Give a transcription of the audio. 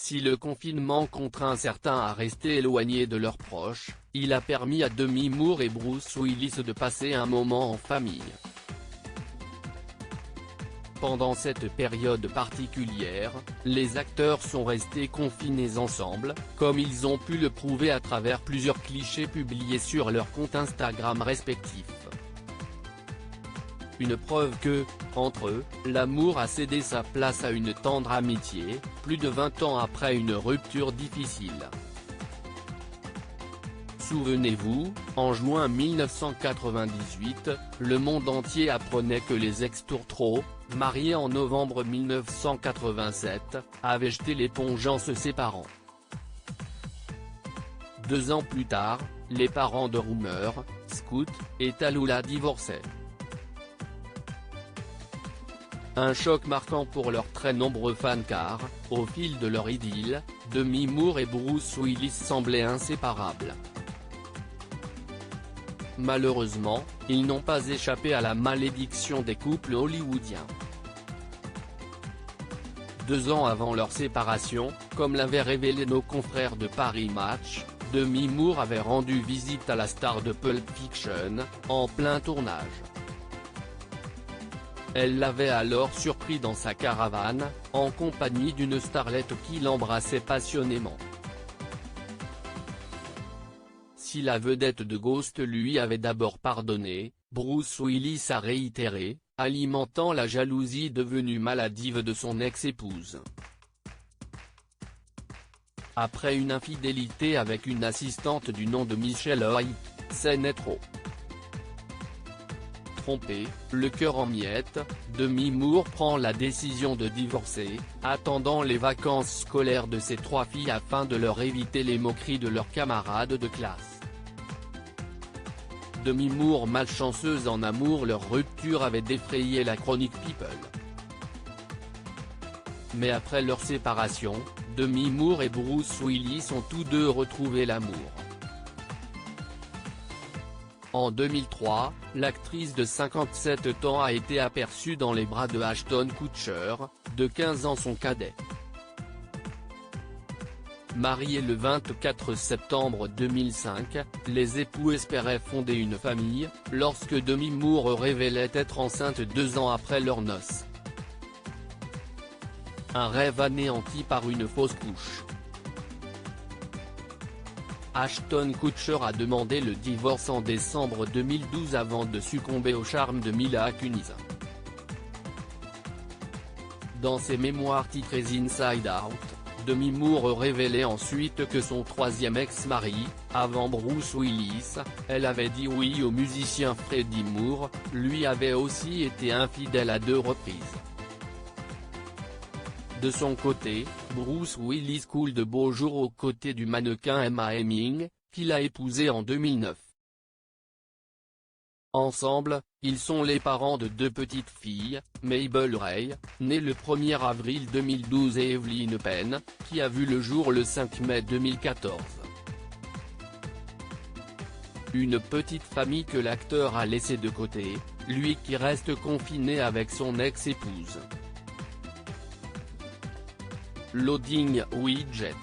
Si le confinement contraint certains à rester éloignés de leurs proches, il a permis à Demi Moore et Bruce Willis de passer un moment en famille. Pendant cette période particulière, les acteurs sont restés confinés ensemble, comme ils ont pu le prouver à travers plusieurs clichés publiés sur leurs comptes Instagram respectifs. Une preuve que, entre eux, l'amour a cédé sa place à une tendre amitié, plus de 20 ans après une rupture difficile. Souvenez-vous, en juin 1998, le monde entier apprenait que les ex-Tourtereaux, mariés en novembre 1987, avaient jeté l'éponge en se séparant. 2 ans plus tard, les parents de Rumeur, Scoot et Tallulah divorçaient. Un choc marquant pour leurs très nombreux fans car, au fil de leur idylle, Demi Moore et Bruce Willis semblaient inséparables. Malheureusement, ils n'ont pas échappé à la malédiction des couples hollywoodiens. 2 ans avant leur séparation, comme l'avaient révélé nos confrères de Paris Match, Demi Moore avait rendu visite à la star de Pulp Fiction, en plein tournage. Elle l'avait alors surpris dans sa caravane, en compagnie d'une starlette qui l'embrassait passionnément. Si la vedette de Ghost lui avait d'abord pardonné, Bruce Willis a réitéré, alimentant la jalousie devenue maladive de son ex-épouse. Après une infidélité avec une assistante du nom de Michelle Hoyt, c'est net trop. Trompé, le cœur en miettes, Demi Moore prend la décision de divorcer, attendant les vacances scolaires de ses 3 filles afin de leur éviter les moqueries de leurs camarades de classe. Demi Moore malchanceuse en amour. Leur rupture avait défrayé la chronique People. Mais après leur séparation, Demi Moore et Bruce Willis ont tous deux retrouvé l'amour. En 2003, l'actrice de 57 ans a été aperçue dans les bras de Ashton Kutcher, de 15 ans son cadet. Mariés le 24 septembre 2005, les époux espéraient fonder une famille, lorsque Demi Moore révélait être enceinte 2 ans après leurs noces. Un rêve anéanti par une fausse couche. Ashton Kutcher a demandé le divorce en décembre 2012 avant de succomber au charme de Mila Kunis. Dans ses mémoires titrées Inside Out, Demi Moore révélait ensuite que son 3e ex-mari, avant Bruce Willis, elle avait dit oui au musicien Freddie Moore, lui avait aussi été infidèle à 2 reprises. De son côté, Bruce Willis coule de beaux jours aux côtés du mannequin Emma Heming, qu'il a épousée en 2009. Ensemble, ils sont les parents de 2 petites filles, Mabel Ray, née le 1er avril 2012 et Evelyn Penn, qui a vu le jour le 5 mai 2014. Une petite famille que l'acteur a laissée de côté, lui qui reste confiné avec son ex-épouse. Loading Widget.